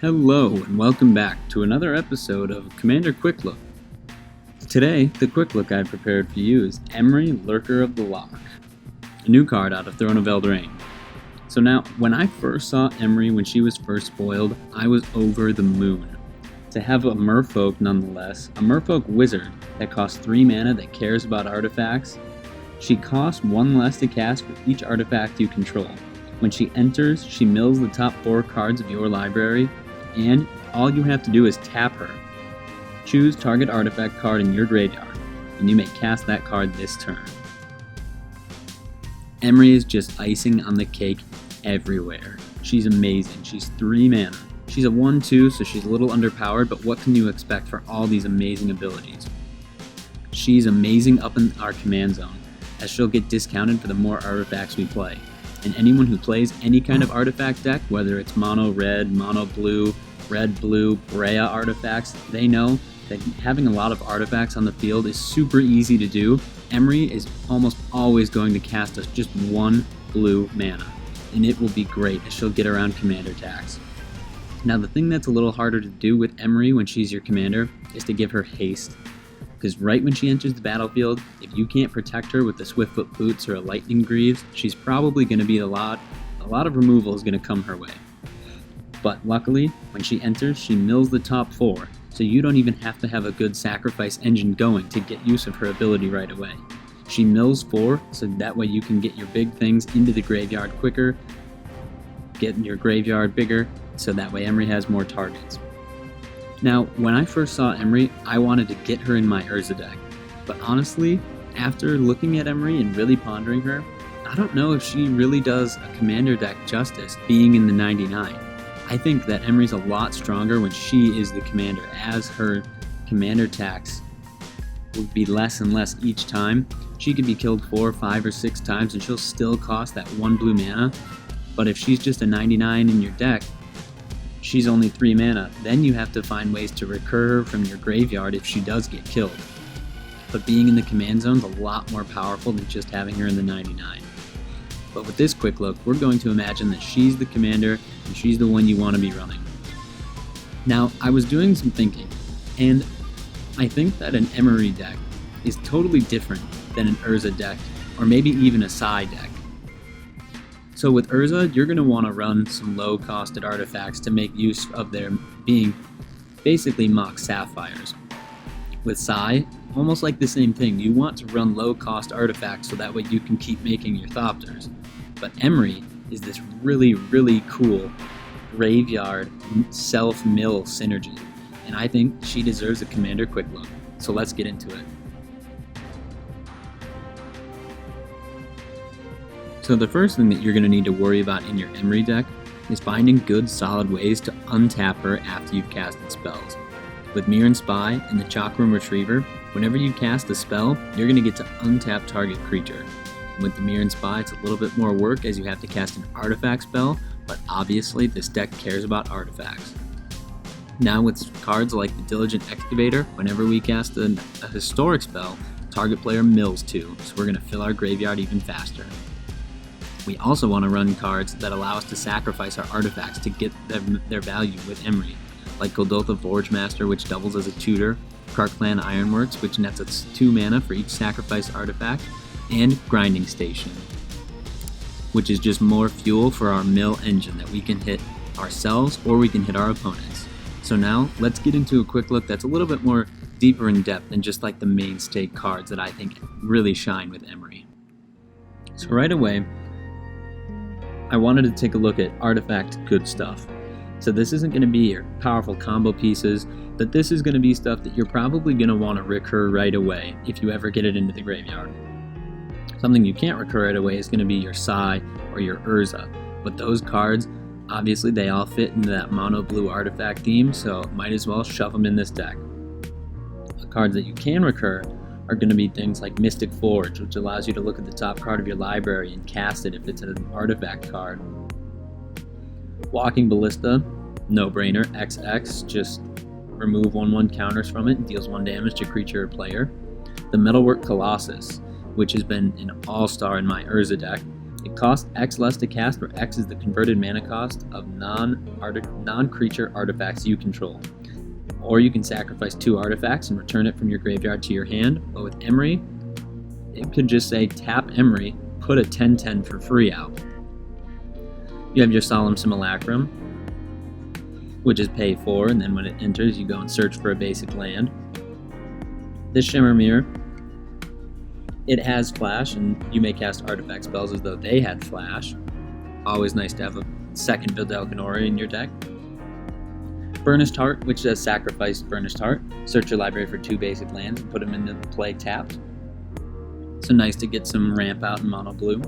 Hello and welcome back to another episode of Commander Quick Look. Today, the Quick Look I prepared for you is Emry, Lurker of the Loch, a new card out of Throne of Eldraine. So now, when I first saw Emry when she was first spoiled, I was over the moon. To have a merfolk nonetheless, a merfolk wizard that costs 3 mana that cares about artifacts, she costs 1 less to cast for each artifact you control. When she enters, she mills the top 4 cards of your library, and all you have to do is tap her. Choose target artifact card in your graveyard, and you may cast that card this turn. Emry is just icing on the cake everywhere. She's amazing. She's 3 mana. She's a 1/2, so she's a little underpowered, but what can you expect for all these amazing abilities? She's amazing up in our command zone, as she'll get discounted for the more artifacts we play. And anyone who plays any kind of artifact deck, whether it's mono red, mono blue, red blue, Brea artifacts, they know that having a lot of artifacts on the field is super easy to do. Emry is almost always going to cast us just 1 blue mana, and it will be great as she'll get around commander tax. Now the thing that's a little harder to do with Emry when she's your commander is to give her haste. Because right when she enters the battlefield, if you can't protect her with the Swiftfoot Boots or a Lightning Greaves, she's probably going to be a lot of removal is going to come her way. But luckily, when she enters, she mills the top 4, so you don't even have to have a good sacrifice engine going to get use of her ability right away. She mills 4, so that way you can get your big things into the graveyard quicker, get your graveyard bigger, so that way Emry has more targets. Now, when I first saw Emry, I wanted to get her in my Urza deck, but honestly, after looking at Emry and really pondering her, I don't know if she really does a commander deck justice being in the 99. I think that Emry's a lot stronger when she is the commander, as her commander tax would be less and less each time. She could be killed 4, 5, or 6 times and she'll still cost that 1 blue mana, but if she's just a 99 in your deck, she's only 3 mana, then you have to find ways to recur her from your graveyard if she does get killed. But being in the command zone is a lot more powerful than just having her in the 99. But with this quick look, we're going to imagine that she's the commander and she's the one you want to be running. Now, I was doing some thinking, and I think that an Emry deck is totally different than an Urza deck, or maybe even a Psy deck. So with Urza, you're going to want to run some low-costed artifacts to make use of their being basically mock sapphires. With Psy, almost like the same thing, you want to run low-cost artifacts so that way you can keep making your Thopters. But Emry is this really, really cool graveyard self-mill synergy, and I think she deserves a Commander Quick Look. So let's get into it. So the first thing that you're going to need to worry about in your Emry deck is finding good solid ways to untap her after you've casted spells. With Mirren Spy and the Chakram Retriever, whenever you cast a spell, you're going to get to untap target creature. With the Mirren Spy, it's a little bit more work as you have to cast an artifact spell, but obviously this deck cares about artifacts. Now with cards like the Diligent Excavator, whenever we cast a historic spell, target player mills 2, so we're going to fill our graveyard even faster. We also want to run cards that allow us to sacrifice our artifacts to get their value with Emry, like Goldotha Forgemaster, which doubles as a tutor, Karklan Ironworks, which nets us 2 mana for each sacrificed artifact, and Grinding Station, which is just more fuel for our mill engine that we can hit ourselves or we can hit our opponents. So now, let's get into a quick look that's a little bit more deeper in depth than just like the mainstay cards that I think really shine with Emry. So right away, I wanted to take a look at artifact good stuff. So this isn't going to be your powerful combo pieces, but this is going to be stuff that you're probably going to want to recur right away if you ever get it into the graveyard. Something you can't recur right away is going to be your Psy or your Urza, but those cards, obviously they all fit into that mono blue artifact theme, so might as well shove them in this deck. The cards that you can recur are going to be things like Mystic Forge, which allows you to look at the top card of your library and cast it if it's an artifact card. Walking Ballista, no-brainer, XX, just remove 1/1 counters from it and deals 1 damage to creature or player. The Metalwork Colossus, which has been an all-star in my Urza deck. It costs X less to cast, where X is the converted mana cost of non-creature artifacts you control. Or you can sacrifice 2 artifacts and return it from your graveyard to your hand. But with Emry, it could just say tap Emry, put a 10/10 for free out. You have your Solemn Simulacrum, which is pay 4, and then when it enters, you go and search for a basic land. This Shimmer Mirror, it has flash, and you may cast artifact spells as though they had flash. Always nice to have a second Vildelcanori in your deck. Burnished Heart, which says sacrifice Burnished Heart. Search your library for 2 basic lands and put them into play tapped. So nice to get some ramp out in mono blue.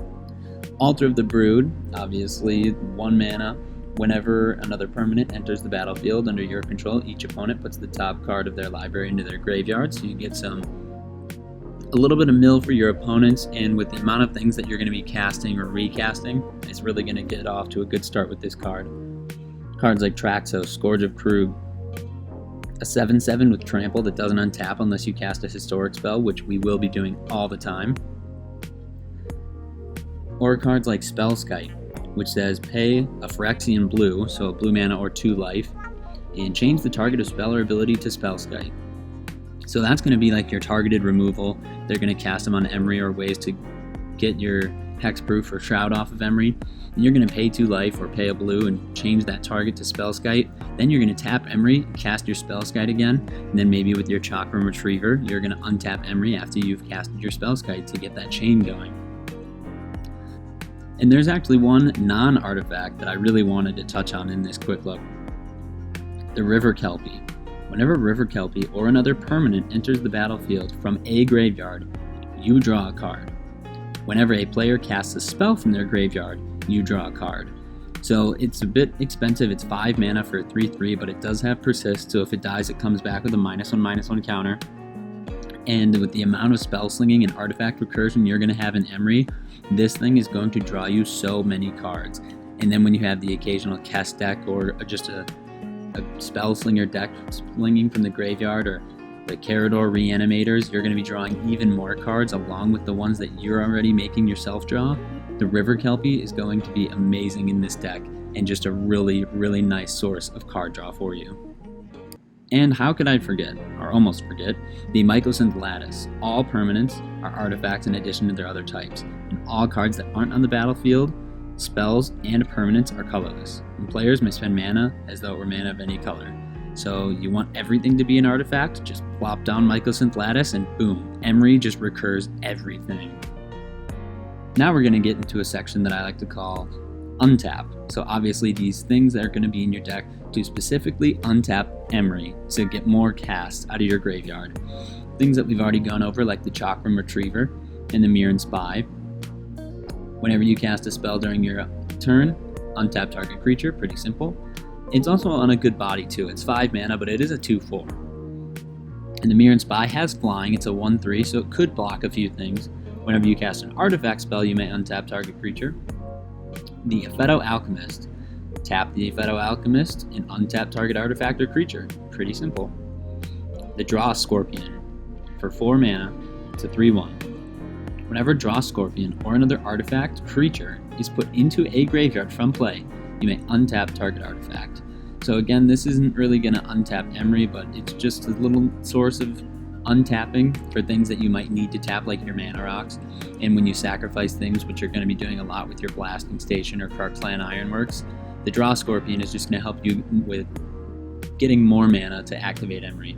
Altar of the Brood, obviously 1 mana. Whenever another permanent enters the battlefield under your control, each opponent puts the top card of their library into their graveyard, so you get a little bit of mill for your opponents, and with the amount of things that you're going to be casting or recasting, it's really going to get off to a good start with this card. Cards like Traxos, Scourge of Krug, a 7/7 with Trample that doesn't untap unless you cast a historic spell, which we will be doing all the time. Or cards like Spellskite, which says pay a Phyrexian blue, so a blue mana or 2 life, and change the target of spell or ability to Spellskite. So that's going to be like your targeted removal. They're going to cast them on Emry or ways to get your Hexproof or Shroud off of Emry. And you're going to pay 2 life or pay a blue and change that target to Spellskite. Then you're going to tap Emry, cast your Spellskite again, and then maybe with your Chakram Retriever, you're going to untap Emry after you've casted your Spellskite to get that chain going. And there's actually one non-artifact that I really wanted to touch on in this quick look. The River Kelpie. Whenever River Kelpie or another permanent enters the battlefield from a graveyard, you draw a card. Whenever a player casts a spell from their graveyard, you draw a card. So it's a bit expensive. It's 5 mana for a 3/3, but it does have persist, so if it dies, it comes back with a -1/-1 counter. And with the amount of spell slinging and artifact recursion you're going to have in Emry, this thing is going to draw you so many cards. And then when you have the occasional Kess deck or just a spell slinger deck slinging from the graveyard, or the Carador Reanimators, you're going to be drawing even more cards along with the ones that you're already making yourself draw. The River Kelpie is going to be amazing in this deck and just a really, really nice source of card draw for you. And how could I forget, or almost forget, the Mycosynth Lattice. All permanents are artifacts in addition to their other types, and all cards that aren't on the battlefield, spells, and permanents are colorless, and players may spend mana as though it were mana of any color. So you want everything to be an artifact, just plop down Mycosynth Lattice and boom, Emry just recurs everything. Now we're going to get into a section that I like to call Untapped. So obviously these things that are going to be in your deck to specifically untap Emry to get more casts out of your graveyard. Things that we've already gone over, like the Chakram Retriever and the Mirren Spy. Whenever you cast a spell during your turn, untap target creature, pretty simple. It's also on a good body too. It's 5 mana, but it is a 2/4. And the Mirren Spy has flying. It's a 1/3, so it could block a few things. Whenever you cast an artifact spell, you may untap target creature. The Epheto Alchemist. Tap the Epheto Alchemist and untap target artifact or creature. Pretty simple. The Draw Scorpion. For 4 mana, it's a 3/1. Whenever Draw Scorpion or another artifact creature is put into a graveyard from play, you may untap target artifact. So again, this isn't really going to untap Emry, but it's just a little source of untapping for things that you might need to tap, like your mana rocks. And when you sacrifice things, which you're going to be doing a lot with your Blasting Station or Krark-Clan Ironworks, the Draw Scorpion is just going to help you with getting more mana to activate Emry.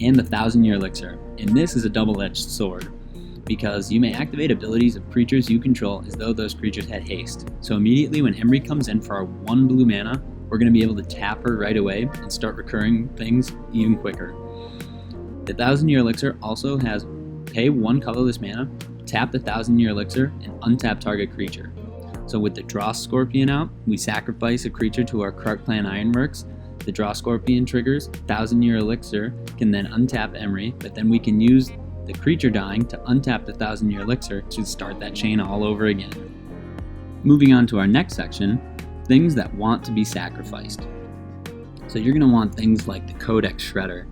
And the 1,000-Year Elixir. And this is a double-edged sword, because you may activate abilities of creatures you control as though those creatures had haste. So immediately when Emry comes in for our 1 blue mana, we're going to be able to tap her right away and start recurring things even quicker. The 1,000-Year Elixir also has pay 1 colorless mana, tap the 1,000-Year Elixir, and untap target creature. So with the Draw Scorpion out, we sacrifice a creature to our Krark-Clan Ironworks. The Draw Scorpion triggers, 1,000-Year Elixir can then untap Emry, but then we can use the creature dying to untap the 1,000-Year Elixir to start that chain all over again. Moving on to our next section, things that want to be sacrificed. So you're going to want things like the Codex Shredder,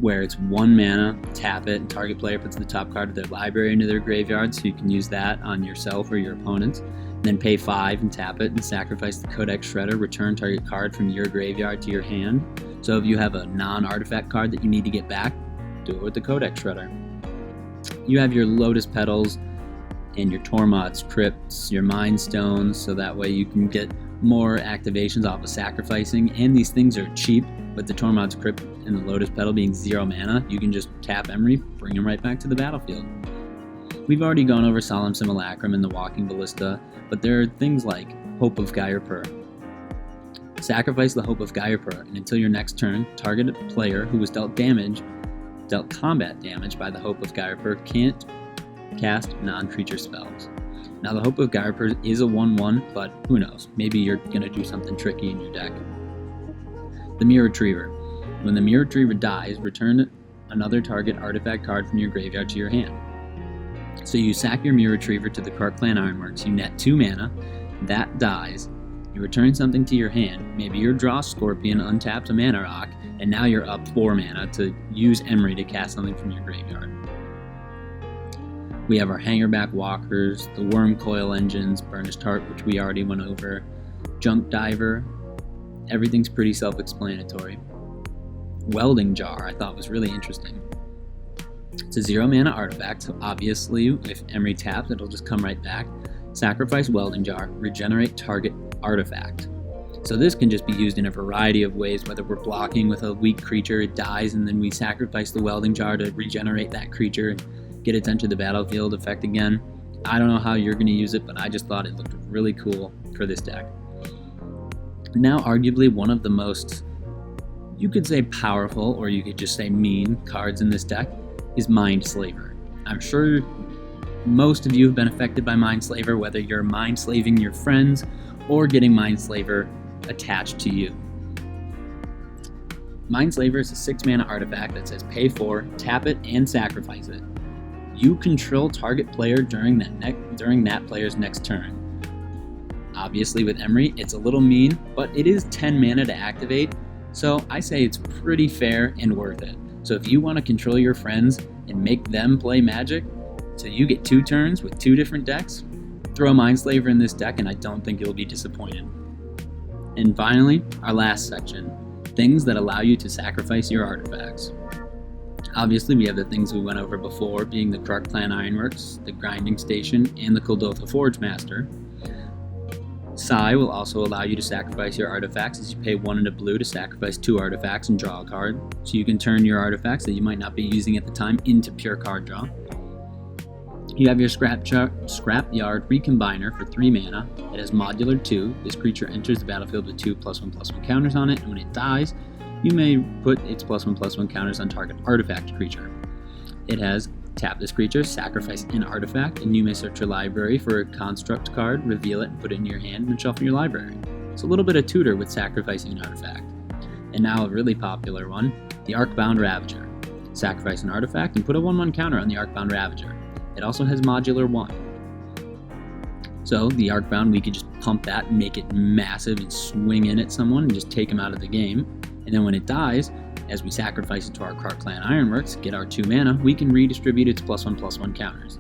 where it's 1 mana, tap it, and target player puts the top card of their library into their graveyard, so you can use that on yourself or your opponents. Then pay 5 and tap it and sacrifice the Codex Shredder. Return target card from your graveyard to your hand. So if you have a non-artifact card that you need to get back, do it with the Codex Shredder. You have your Lotus Petals and your Tormod's Crypts, your Mind Stones, so that way you can get more activations off of sacrificing. And these things are cheap, with the Tormod's Crypt and the Lotus Petal being 0 mana. You can just tap Emry, bring him right back to the battlefield. We've already gone over Solemn Simulacrum and the Walking Ballista, but there are things like Hope of Gyre-Pur. Sacrifice the Hope of Gyre-Pur, and until your next turn, target a player who was dealt combat damage by the Hope of Gyre-Pur can't cast non-creature spells. Now the Hope of Gyre-Pur is a 1/1, but who knows, maybe you're going to do something tricky in your deck. The Mirror Retriever. When the Mirror Retriever dies, return another target artifact card from your graveyard to your hand. So you sack your Mirror Retriever to the Krark Clan Ironworks, you net 2 mana, that dies, you return something to your hand, maybe your Draw Scorpion untaps a Mana Rock, and now you're up 4 mana to use Emry to cast something from your graveyard. We have our Hangerback Walkers, the Worm Coil Engines, Burnished Heart, which we already went over, Junk Diver. Everything's pretty self-explanatory. Welding Jar I thought was really interesting. It's a 0 mana artifact, so obviously if Emry taps, it'll just come right back. Sacrifice Welding Jar, regenerate target artifact. So this can just be used in a variety of ways, whether we're blocking with a weak creature, it dies, and then we sacrifice the Welding Jar to regenerate that creature and get it to enter the battlefield effect again. I don't know how you're going to use it, but I just thought it looked really cool for this deck. Now arguably one of the most, you could say powerful, or you could just say mean cards in this deck is Mindslaver. I'm sure most of you have been affected by Mindslaver, whether you're mind-slaving your friends or getting Mindslaver attached to you. Mindslaver is a 6 mana artifact that says pay 4, tap it, and sacrifice it. You control target player during that player's next turn. Obviously with Emry, it's a little mean, but it is 10 mana to activate, so I say it's pretty fair and worth it. So if you want to control your friends and make them play Magic, so you get 2 turns with 2 different decks, throw Mindslaver in this deck and I don't think you'll be disappointed. And finally, our last section, things that allow you to sacrifice your artifacts. Obviously we have the things we went over before, being the Krark Clan Ironworks, the Grinding Station, and the Kuldotha Forge Master. Sai will also allow you to sacrifice your artifacts, as you pay 1 and a blue to sacrifice 2 artifacts and draw a card, so you can turn your artifacts that you might not be using at the time into pure card draw. You have your Scrapyard Recombiner for 3 mana. It has Modular 2. This creature enters the battlefield with 2 +1/+1 counters on it, and when it dies, you may put its +1/+1 counters on target artifact creature. It has tap this creature, sacrifice an artifact, and you may search your library for a construct card, reveal it, and put it in your hand, and shuffle your library. It's a little bit of tutor with sacrificing an artifact. And now a really popular one, the Arcbound Ravager. Sacrifice an artifact and put a 1/1 counter on the Arcbound Ravager. It also has Modular 1. So the Arcbound, we could just pump that and make it massive and swing in at someone and just take them out of the game. And then when it dies, as we sacrifice it to our Krark Clan Ironworks, get our 2 mana, we can redistribute its +1/+1 counters.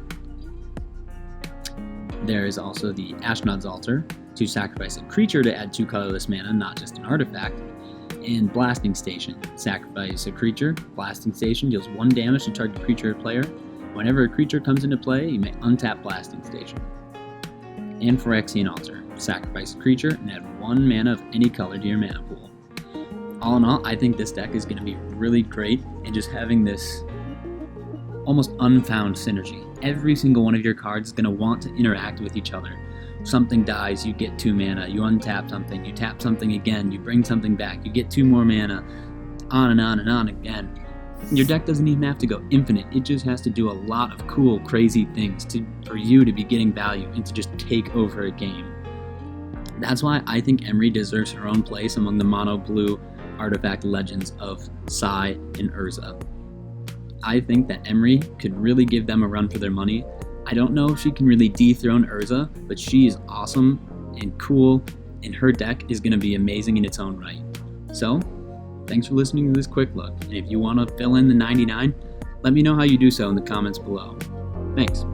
There is also the Ashnod's Altar, to sacrifice a creature to add 2 colorless mana, not just an artifact. And Blasting Station, sacrifice a creature, Blasting Station deals 1 damage to target creature or player. Whenever a creature comes into play, you may untap Blasting Station. And Phyrexian Altar, sacrifice a creature and add 1 mana of any color to your mana pool. All in all, I think this deck is going to be really great, and just having this almost unfound synergy. Every single one of your cards is going to want to interact with each other. Something dies, you get 2 mana, you untap something, you tap something again, you bring something back, you get 2 more mana, on and on and on again. Your deck doesn't even have to go infinite, it just has to do a lot of cool, crazy things for you to be getting value and to just take over a game. That's why I think Emry deserves her own place among the mono blue artifact legends of Sai and Urza. I think that Emry could really give them a run for their money. I don't know if she can really dethrone Urza, but she is awesome and cool, and her deck is going to be amazing in its own right. So, thanks for listening to this quick look, and if you want to fill in the 99, let me know how you do so in the comments below. Thanks.